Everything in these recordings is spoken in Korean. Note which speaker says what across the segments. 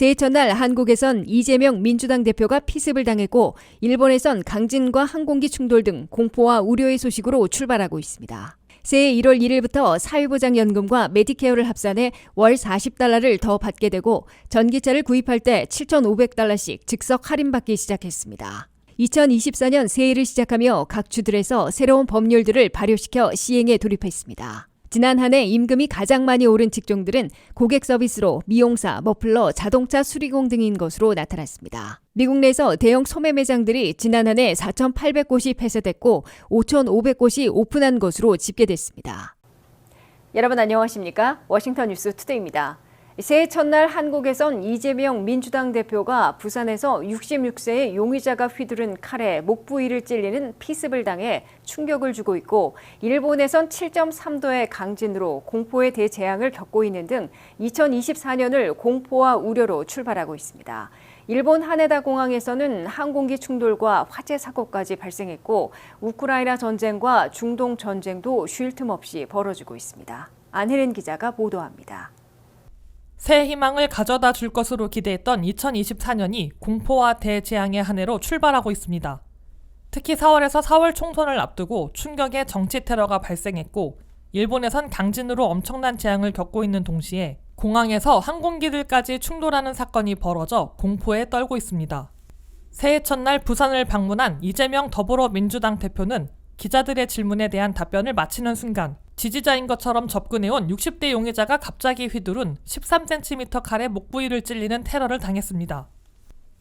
Speaker 1: 새해 첫날 한국에선 이재명 민주당 대표가 피습을 당했고 일본에선 강진과 항공기 충돌 등 공포와 우려의 소식으로 출발하고 있습니다. 새해 1월 1일부터 사회보장연금과 메디케어를 합산해 월 40달러를 더 받게 되고 전기차를 구입할 때 7,500달러씩 즉석 할인받기 시작했습니다. 2024년 새해를 시작하며 각 주들에서 새로운 법률들을 발효시켜 시행에 돌입했습니다. 지난 한 해 임금이 가장 많이 오른 직종들은 고객 서비스로 미용사, 머플러, 자동차 수리공 등인 것으로 나타났습니다. 미국 내에서 대형 소매 매장들이 지난 한 해 4,800곳이 폐쇄됐고 5,500곳이 오픈한 것으로 집계됐습니다. 여러분 안녕하십니까? 워싱턴 뉴스 투데이입니다. 새해 첫날 한국에선 이재명 민주당 대표가 부산에서 66세의 용의자가 휘두른 칼에 목 부위를 찔리는 피습을 당해 충격을 주고 있고 일본에선 7.3도의 강진으로 공포의 대재앙을 겪고 있는 등 2024년을 공포와 우려로 출발하고 있습니다. 일본 하네다 공항에서는 항공기 충돌과 화재 사고까지 발생했고 우크라이나 전쟁과 중동 전쟁도 쉴 틈 없이 벌어지고 있습니다. 안혜린 기자가 보도합니다.
Speaker 2: 새 희망을 가져다 줄 것으로 기대했던 2024년이 공포와 대재앙의 한 해로 출발하고 있습니다. 특히 4월에서 4월 총선을 앞두고 충격의 정치 테러가 발생했고 일본에선 강진으로 엄청난 재앙을 겪고 있는 동시에 공항에서 항공기들까지 충돌하는 사건이 벌어져 공포에 떨고 있습니다. 새해 첫날 부산을 방문한 이재명 더불어민주당 대표는 기자들의 질문에 대한 답변을 마치는 순간 지지자인 것처럼 접근해온 60대 용의자가 갑자기 휘두른 13cm 칼의 목 부위를 찔리는 테러를 당했습니다.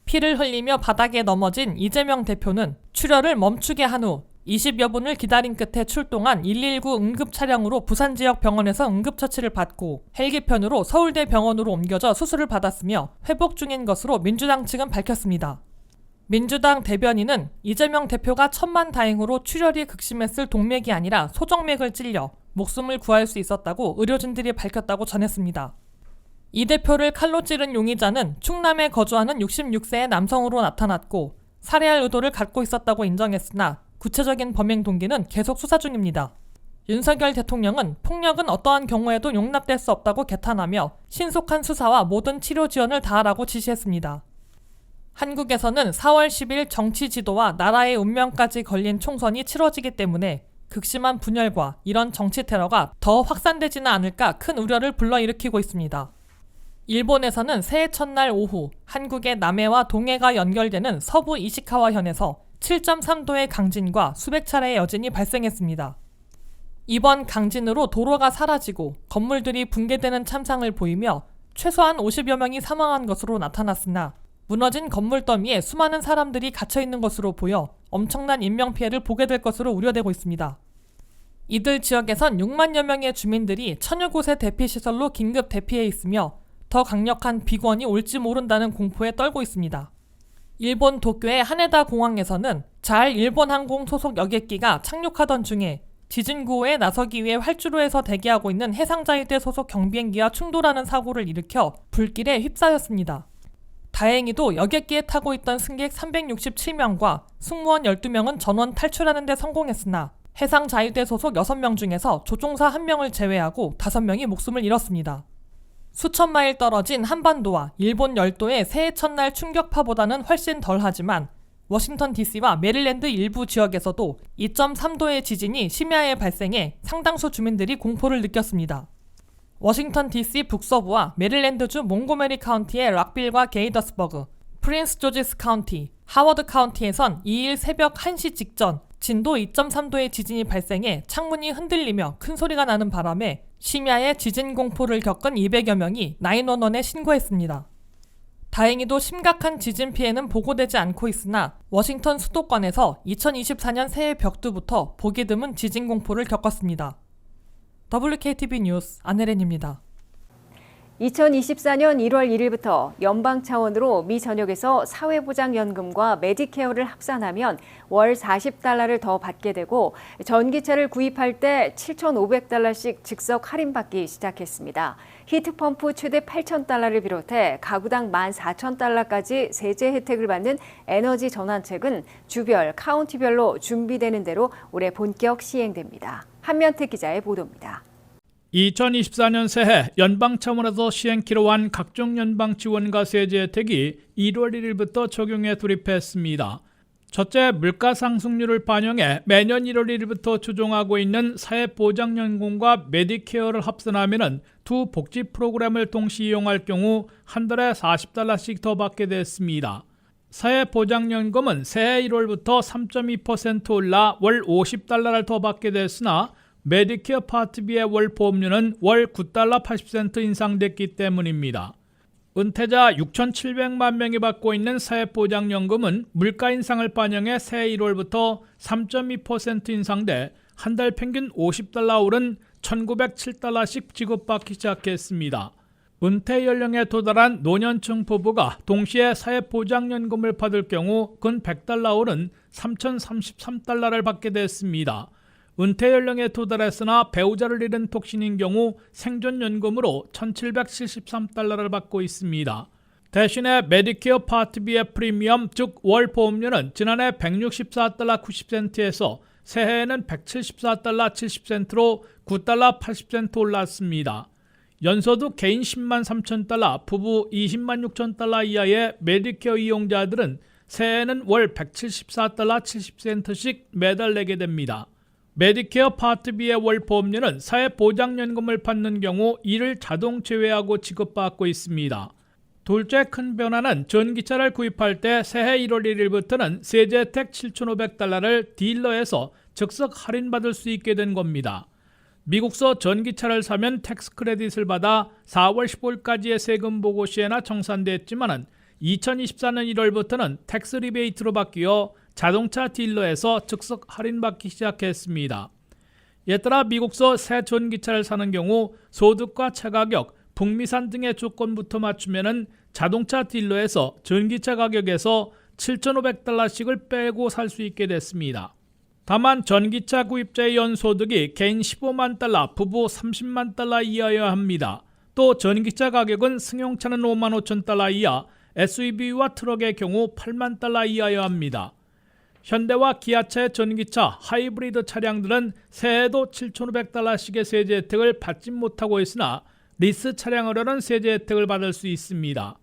Speaker 2: 피를 흘리며 바닥에 넘어진 이재명 대표는 출혈을 멈추게 한 후 20여 분을 기다린 끝에 출동한 119 응급 차량으로 부산 지역 병원에서 응급처치를 받고 헬기편으로 서울대 병원으로 옮겨져 수술을 받았으며 회복 중인 것으로 민주당 측은 밝혔습니다. 민주당 대변인은 이재명 대표가 천만다행으로 출혈이 극심했을 동맥이 아니라 소정맥을 찔려 목숨을 구할 수 있었다고 의료진들이 밝혔다고 전했습니다. 이 대표를 칼로 찌른 용의자는 충남에 거주하는 66세의 남성으로 나타났고 살해할 의도를 갖고 있었다고 인정했으나 구체적인 범행 동기는 계속 수사 중입니다. 윤석열 대통령은 폭력은 어떠한 경우에도 용납될 수 없다고 개탄하며 신속한 수사와 모든 치료 지원을 다하라고 지시했습니다. 한국에서는 4월 10일 정치 지도와 나라의 운명까지 걸린 총선이 치러지기 때문에 극심한 분열과 이런 정치 테러가 더 확산되지는 않을까 큰 우려를 불러일으키고 있습니다. 일본에서는 새해 첫날 오후 한국의 남해와 동해가 연결되는 서부 이시카와현에서 7.3도의 강진과 수백 차례의 여진이 발생했습니다. 이번 강진으로 도로가 사라지고 건물들이 붕괴되는 참상을 보이며 최소한 50여 명이 사망한 것으로 나타났으나 무너진 건물 더미에 수많은 사람들이 갇혀있는 것으로 보여 엄청난 인명피해를 보게 될 것으로 우려되고 있습니다. 이들 지역에선 6만여 명의 주민들이 천여 곳의 대피시설로 긴급 대피해 있으며 더 강력한 비권이 올지 모른다는 공포에 떨고 있습니다. 일본 도쿄의 하네다 공항에서는 잘 일본항공 소속 여객기가 착륙하던 중에 지진 구호에 나서기 위해 활주로에서 대기하고 있는 해상자위대 소속 경비행기와 충돌하는 사고를 일으켜 불길에 휩싸였습니다. 다행히도 여객기에 타고 있던 승객 367명과 승무원 12명은 전원 탈출하는 데 성공했으나 해상자위대 소속 6명 중에서 조종사 1명을 제외하고 5명이 목숨을 잃었습니다. 수천 마일 떨어진 한반도와 일본 열도의 새해 첫날 충격파보다는 훨씬 덜하지만 워싱턴 DC와 메릴랜드 일부 지역에서도 2.3도의 지진이 심야에 발생해 상당수 주민들이 공포를 느꼈습니다. 워싱턴 DC 북서부와 메릴랜드주 몽고메리 카운티의 락빌과 게이더스버그, 프린스 조지스 카운티, 하워드 카운티에선 2일 새벽 1시 직전 진도 2.3도의 지진이 발생해 창문이 흔들리며 큰 소리가 나는 바람에 심야에 지진 공포를 겪은 200여 명이 911에 신고했습니다. 다행히도 심각한 지진 피해는 보고되지 않고 있으나 워싱턴 수도권에서 2024년 새해 벽두부터 보기 드문 지진 공포를 겪었습니다. WKTV 뉴스 안혜린입니다.
Speaker 1: 2024년 1월 1일부터 연방 차원으로 미 전역에서 사회보장연금과 메디케어를 합산하면 월 40달러를 더 받게 되고 전기차를 구입할 때 7,500달러씩 즉석 할인받기 시작했습니다. 히트펌프 최대 8,000달러를 비롯해 가구당 14,000달러까지 세제 혜택을 받는 에너지 전환책은 주별, 카운티별로 준비되는 대로 올해 본격 시행됩니다. 한면택 기자의 보도입니다.
Speaker 3: 2024년 새해 연방 차원에서 시행키로 한 각종 연방 지원과 세제 혜택이 1월 1일부터 적용에 돌입했습니다. 첫째, 물가 상승률을 반영해 매년 1월 1일부터 조정하고 있는 사회보장연금과 메디케어를 합산하면 두 복지 프로그램을 동시 이용할 경우 한 달에 40달러씩 더 받게 됐습니다. 사회보장연금은 새해 1월부터 3.2% 올라 월 50달러를 더 받게 됐으나 메디케어 파트 B의 월 보험료는 월 9달러 80센트 인상됐기 때문입니다. 은퇴자 6,700만 명이 받고 있는 사회보장연금은 물가 인상을 반영해 새해 1월부터 3.2% 인상돼 한 달 평균 50달러 오른 1,907달러씩 지급받기 시작했습니다. 은퇴 연령에 도달한 노년층 부부가 동시에 사회보장연금을 받을 경우 근 100달러 오른 3,033달러를 받게 됐습니다. 은퇴 연령에 도달했으나 배우자를 잃은 독신인 경우 생존연금으로 1,773달러를 받고 있습니다. 대신에 메디케어 파트 B의 프리미엄 즉 월 보험료는 지난해 164달러 90센트에서 새해에는 174달러 70센트로 9달러 80센트 올랐습니다. 연소득 개인 10만 3천 달러, 부부 20만 6천 달러 이하의 메디케어 이용자들은 새해에는 월 174달러 70센트씩 매달 내게 됩니다. 메디케어 파트 B의 월 보험료는 사회보장연금을 받는 경우 이를 자동 제외하고 지급받고 있습니다. 둘째 큰 변화는 전기차를 구입할 때 새해 1월 1일부터는 세제 혜택 7,500달러를 딜러에서 즉석 할인받을 수 있게 된 겁니다. 미국서 전기차를 사면 텍스 크레딧을 받아 4월 15일까지의 세금 보고 시에나 정산됐지만 2024년 1월부터는 텍스 리베이트로 바뀌어 자동차 딜러에서 즉석 할인받기 시작했습니다. 이에 따라 미국서 새 전기차를 사는 경우 소득과 차 가격, 북미산 등의 조건부터 맞추면 자동차 딜러에서 전기차 가격에서 7,500달러씩을 빼고 살 수 있게 됐습니다. 다만 전기차 구입자의 연소득이 개인 15만 달러, 부부 30만 달러 이하여야 합니다. 또 전기차 가격은 승용차는 5만 5천 달러 이하, SUV와 트럭의 경우 8만 달러 이하여야 합니다. 현대와 기아차의 전기차, 하이브리드 차량들은 새해에도 7,500달러씩의 세제 혜택을 받지 못하고 있으나 리스 차량으로는 세제 혜택을 받을 수 있습니다.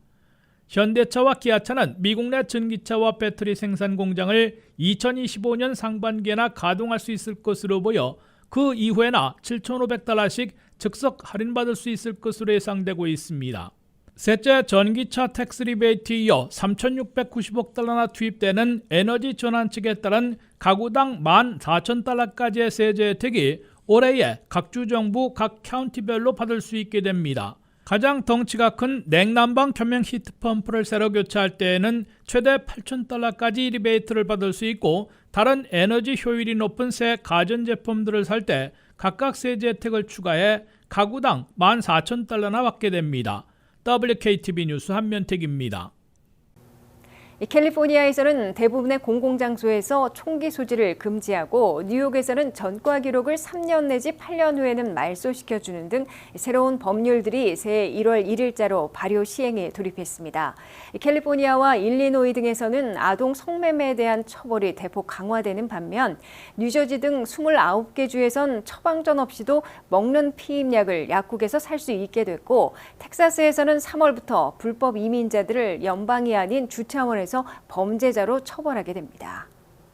Speaker 3: 현대차와 기아차는 미국 내 전기차와 배터리 생산 공장을 2025년 상반기에나 가동할 수 있을 것으로 보여 그 이후에나 7,500달러씩 즉석 할인받을 수 있을 것으로 예상되고 있습니다. 셋째, 전기차 텍스 리베이트에 이어 3,690억 달러나 투입되는 에너지 전환책에 따른 가구당 14,000달러까지의 세제 혜택이 올해에 각 주정부, 각 카운티별로 받을 수 있게 됩니다. 가장 덩치가 큰 냉난방 겸용 히트펌프를 새로 교체할 때에는 최대 8,000달러까지 리베이트를 받을 수 있고 다른 에너지 효율이 높은 새 가전제품들을 살 때 각각 세제 혜택을 추가해 가구당 14,000달러나 받게 됩니다. WKTV 뉴스 한면택입니다.
Speaker 1: 캘리포니아에서는 대부분의 공공장소에서 총기 소지를 금지하고 뉴욕에서는 전과 기록을 3년 내지 8년 후에는 말소시켜주는 등 새로운 법률들이 새해 1월 1일자로 발효 시행에 돌입했습니다. 캘리포니아와 일리노이 등에서는 아동 성매매에 대한 처벌이 대폭 강화되는 반면 뉴저지 등 29개 주에선 처방전 없이도 먹는 피임약을 약국에서 살 수 있게 됐고 텍사스에서는 3월부터 불법 이민자들을 연방이 아닌 주 차원에서 범죄자로 처벌하게 됩니다.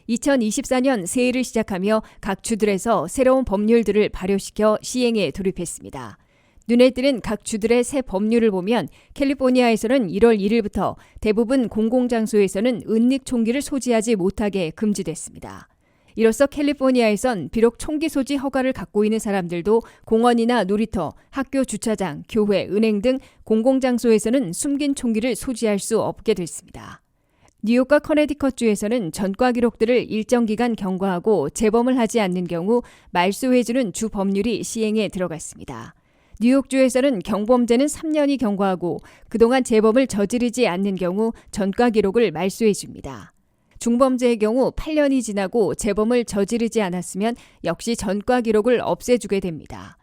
Speaker 1: 2024년 새해를 시작하며 각 주들에서 새로운 법률들을 발효시켜 시행에 돌입했습니다. 눈에 띄는 각 주들의 새 법률을 보면 캘리포니아에서는 1월 1일부터 대부분 공공장소에서는 은닉 총기를 소지하지 못하게 금지됐습니다. 이로써 캘리포니아에선 비록 총기 소지 허가를 갖고 있는 사람들도 공원이나 놀이터, 학교 주차장, 교회, 은행 등 공공장소에서는 숨긴 총기를 소지할 수 없게 됐습니다. 뉴욕과 커네티컷주에서는 전과 기록들을 일정 기간 경과하고 재범을 하지 않는 경우 말소해주는 주 법률이 시행에 들어갔습니다. 뉴욕주에서는 경범죄는 3년이 경과하고 그동안 재범을 저지르지 않는 경우 전과 기록을 말소해 줍니다. 중범죄의 경우 8년이 지나고 재범을 저지르지 않았으면 역시 전과 기록을 없애주게 됩니다.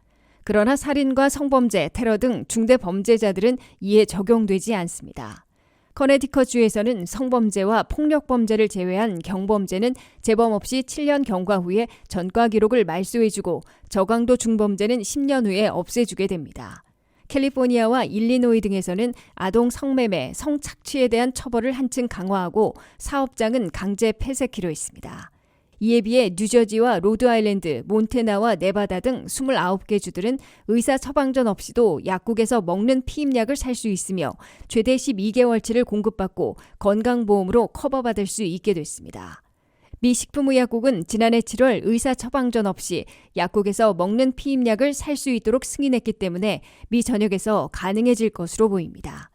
Speaker 1: 그러나 살인과 성범죄, 테러 등 중대 범죄자들은 이에 적용되지 않습니다. 커네티컷주에서는 성범죄와 폭력범죄를 제외한 경범죄는 재범 없이 7년 경과 후에 전과 기록을 말소해주고 저강도 중범죄는 10년 후에 없애주게 됩니다. 캘리포니아와 일리노이 등에서는 아동 성매매, 성착취에 대한 처벌을 한층 강화하고 사업장은 강제 폐쇄키로 했습니다. 이에 비해 뉴저지와 로드아일랜드, 몬태나와 네바다 등 29개 주들은 의사 처방전 없이도 약국에서 먹는 피임약을 살 수 있으며 최대 12개월치를 공급받고 건강보험으로 커버받을 수 있게 됐습니다. 미 식품의약국은 지난해 7월 의사 처방전 없이 약국에서 먹는 피임약을 살 수 있도록 승인했기 때문에 미 전역에서 가능해질 것으로 보입니다.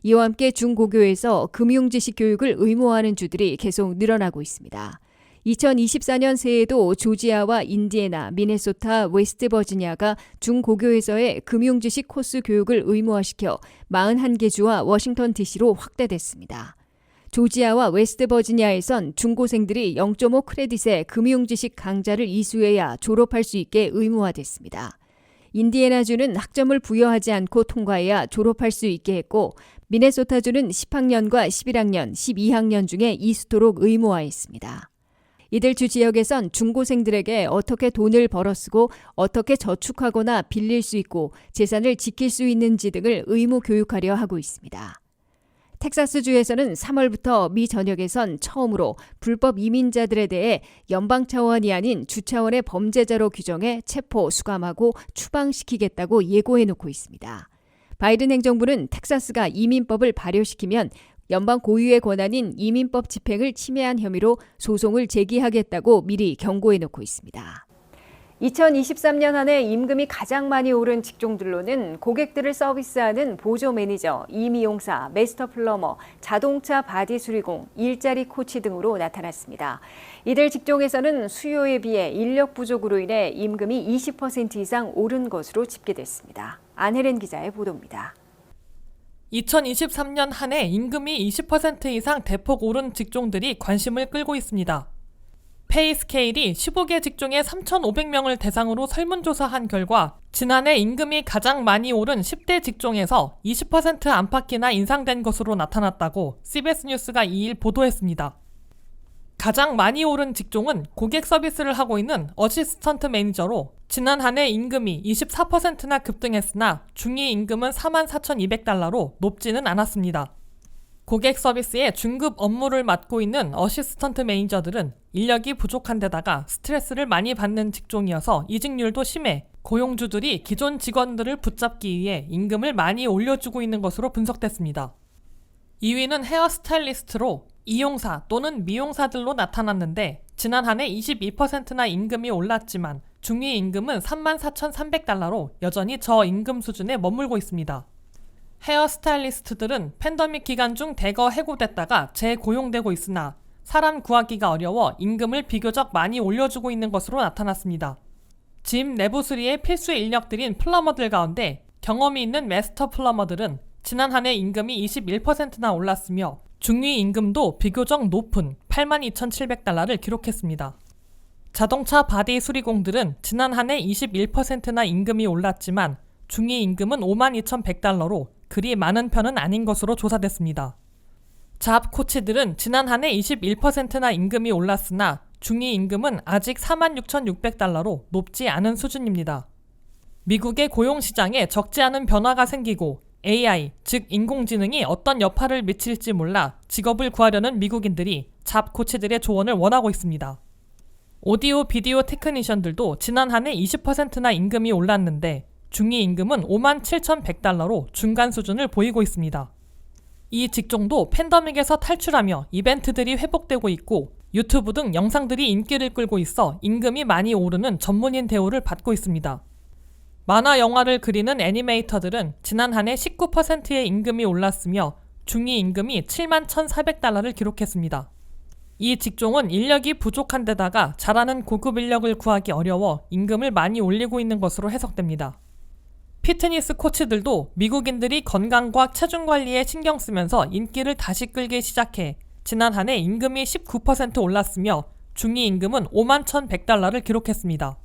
Speaker 1: 이와 함께 중고교에서 금융지식 교육을 의무화하는 주들이 계속 늘어나고 있습니다. 2024년 새해에도 조지아와 인디애나, 미네소타, 웨스트버지니아가 중고교에서의 금융지식 코스 교육을 의무화시켜 41개 주와 워싱턴 DC로 확대됐습니다. 조지아와 웨스트버지니아에선 중고생들이 0.5 크레딧의 금융지식 강좌를 이수해야 졸업할 수 있게 의무화됐습니다. 인디애나주는 학점을 부여하지 않고 통과해야 졸업할 수 있게 했고 미네소타주는 10학년과 11학년, 12학년 중에 이수토록 의무화했습니다. 이들 주 지역에선 중고생들에게 어떻게 돈을 벌어 쓰고 어떻게 저축하거나 빌릴 수 있고 재산을 지킬 수 있는지 등을 의무 교육하려 하고 있습니다. 텍사스주에서는 3월부터 미 전역에선 처음으로 불법 이민자들에 대해 연방 차원이 아닌 주 차원의 범죄자로 규정해 체포, 수감하고 추방시키겠다고 예고해놓고 있습니다. 바이든 행정부는 텍사스가 이민법을 발효시키면 연방 고유의 권한인 이민법 집행을 침해한 혐의로 소송을 제기하겠다고 미리 경고해놓고 있습니다. 2023년 한 해 임금이 가장 많이 오른 직종들로는 고객들을 서비스하는 보조 매니저, 이미용사, 마스터 플러머, 자동차 바디 수리공, 일자리 코치 등으로 나타났습니다. 이들 직종에서는 수요에 비해 인력 부족으로 인해 임금이 20% 이상 오른 것으로 집계됐습니다. 안혜린 기자의 보도입니다.
Speaker 2: 2023년 한 해 임금이 20% 이상 대폭 오른 직종들이 관심을 끌고 있습니다. 페이스케일이 15개 직종의 3,500명을 대상으로 설문조사한 결과 지난해 임금이 가장 많이 오른 10대 직종에서 20% 안팎이나 인상된 것으로 나타났다고 CBS 뉴스가 2일 보도했습니다. 가장 많이 오른 직종은 고객 서비스를 하고 있는 어시스턴트 매니저로 지난 한 해 임금이 24%나 급등했으나 중위 임금은 44,200달러로 높지는 않았습니다. 고객 서비스의 중급 업무를 맡고 있는 어시스턴트 매니저들은 인력이 부족한 데다가 스트레스를 많이 받는 직종이어서 이직률도 심해 고용주들이 기존 직원들을 붙잡기 위해 임금을 많이 올려주고 있는 것으로 분석됐습니다. 2위는 헤어스타일리스트로 이용사 또는 미용사들로 나타났는데 지난 한 해 22%나 임금이 올랐지만 중위 임금은 34,300달러로 여전히 저임금 수준에 머물고 있습니다. 헤어스타일리스트들은 팬데믹 기간 중 대거 해고됐다가 재고용되고 있으나 사람 구하기가 어려워 임금을 비교적 많이 올려주고 있는 것으로 나타났습니다. 짐 내부수리의 필수 인력들인 플러머들 가운데 경험이 있는 마스터 플러머들은 지난 한 해 임금이 21%나 올랐으며 중위 임금도 비교적 높은 82,700달러를 기록했습니다. 자동차 바디 수리공들은 지난 한 해 21%나 임금이 올랐지만 중위 임금은 52,100달러로 그리 많은 편은 아닌 것으로 조사됐습니다. 잡 코치들은 지난 한 해 21%나 임금이 올랐으나 중위 임금은 아직 46,600달러로 높지 않은 수준입니다. 미국의 고용시장에 적지 않은 변화가 생기고 AI, 즉 인공지능이 어떤 여파를 미칠지 몰라 직업을 구하려는 미국인들이 잡 코치들의 조언을 원하고 있습니다. 오디오 비디오 테크니션들도 지난 한 해 20%나 임금이 올랐는데 중위 임금은 57,100달러로 중간 수준을 보이고 있습니다. 이 직종도 팬데믹에서 탈출하며 이벤트들이 회복되고 있고 유튜브 등 영상들이 인기를 끌고 있어 임금이 많이 오르는 전문인 대우를 받고 있습니다. 만화 영화를 그리는 애니메이터들은 지난 한 해 19%의 임금이 올랐으며 중위 임금이 71,400달러를 기록했습니다. 이 직종은 인력이 부족한 데다가 잘하는 고급 인력을 구하기 어려워 임금을 많이 올리고 있는 것으로 해석됩니다. 피트니스 코치들도 미국인들이 건강과 체중 관리에 신경 쓰면서 인기를 다시 끌기 시작해 지난 한 해 임금이 19% 올랐으며 중위 임금은 51,100달러를 기록했습니다.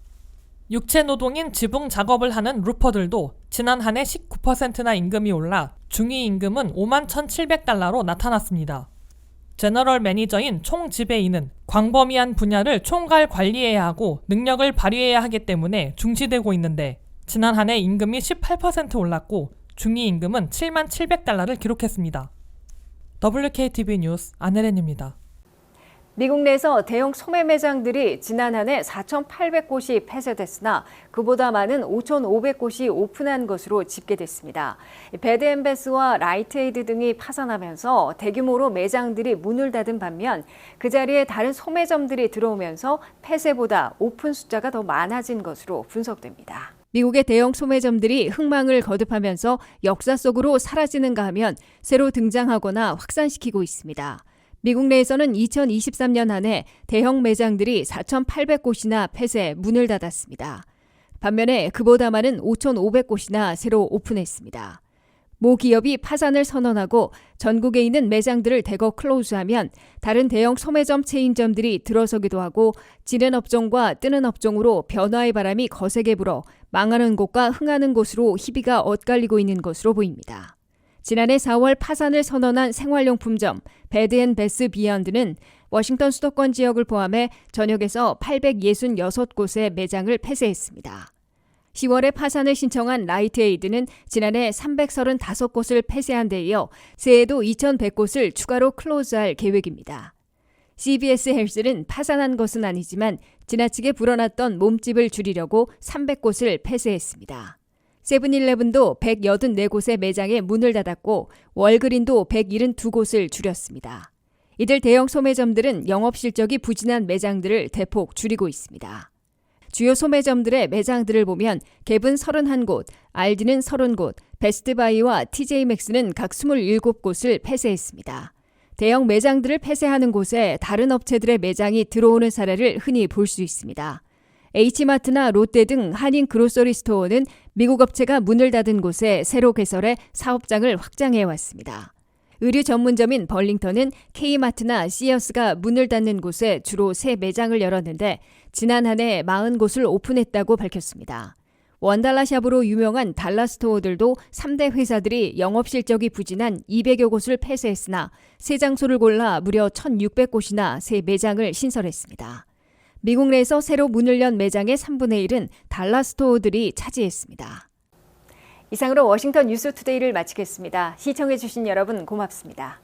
Speaker 2: 육체 노동인 지붕 작업을 하는 루퍼들도 지난 한 해 19%나 임금이 올라 중위 임금은 51,700달러로 나타났습니다. 제너럴 매니저인 총지배인은 광범위한 분야를 총괄 관리해야 하고 능력을 발휘해야 하기 때문에 중시되고 있는데 지난 한 해 임금이 18% 올랐고 중위 임금은 77,700달러를 기록했습니다. WKTV 뉴스 안혜린입니다.
Speaker 1: 미국 내에서 대형 소매 매장들이 지난 한 해 4,800곳이 폐쇄됐으나 그보다 많은 5,500곳이 오픈한 것으로 집계됐습니다. 배드앤베스와 라이트에이드 등이 파산하면서 대규모로 매장들이 문을 닫은 반면 그 자리에 다른 소매점들이 들어오면서 폐쇄보다 오픈 숫자가 더 많아진 것으로 분석됩니다. 미국의 대형 소매점들이 흥망을 거듭하면서 역사 속으로 사라지는가 하면 새로 등장하거나 확산시키고 있습니다. 미국 내에서는 2023년 한 해 대형 매장들이 4,800곳이나 폐쇄, 문을 닫았습니다. 반면에 그보다 많은 5,500곳이나 새로 오픈했습니다. 모 기업이 파산을 선언하고 전국에 있는 매장들을 대거 클로즈하면 다른 대형 소매점 체인점들이 들어서기도 하고 지는 업종과 뜨는 업종으로 변화의 바람이 거세게 불어 망하는 곳과 흥하는 곳으로 희비가 엇갈리고 있는 것으로 보입니다. 지난해 4월 파산을 선언한 생활용품점 배드앤베스 비욘드는 워싱턴 수도권 지역을 포함해 전역에서 866곳의 매장을 폐쇄했습니다. 10월에 파산을 신청한 라이트에이드는 지난해 335곳을 폐쇄한 데 이어 새해에도 2,100곳을 추가로 클로즈할 계획입니다. CVS 헬스는 파산한 것은 아니지만 지나치게 불어났던 몸집을 줄이려고 300곳을 폐쇄했습니다. 세븐일레븐도 184곳의 매장에 문을 닫았고 월그린도 172곳을 줄였습니다. 이들 대형 소매점들은 영업 실적이 부진한 매장들을 대폭 줄이고 있습니다. 주요 소매점들의 매장들을 보면 갭은 31곳, 알디는 30곳, 베스트바이와 TJ맥스는 각 27곳을 폐쇄했습니다. 대형 매장들을 폐쇄하는 곳에 다른 업체들의 매장이 들어오는 사례를 흔히 볼 수 있습니다. H마트나 롯데 등 한인 그로서리 스토어는 미국 업체가 문을 닫은 곳에 새로 개설해 사업장을 확장해왔습니다. 의류 전문점인 벌링턴은 K마트나 시어스가 문을 닫는 곳에 주로 새 매장을 열었는데 지난 한 해 40곳을 오픈했다고 밝혔습니다. 원달러샵으로 유명한 달라스토어들도 3대 회사들이 영업 실적이 부진한 200여 곳을 폐쇄했으나 새 장소를 골라 무려 1,600곳이나 새 매장을 신설했습니다. 미국 내에서 새로 문을 연 매장의 3분의 1은 달라스토어들이 차지했습니다. 이상으로 워싱턴 뉴스투데이를 마치겠습니다. 시청해주신 여러분 고맙습니다.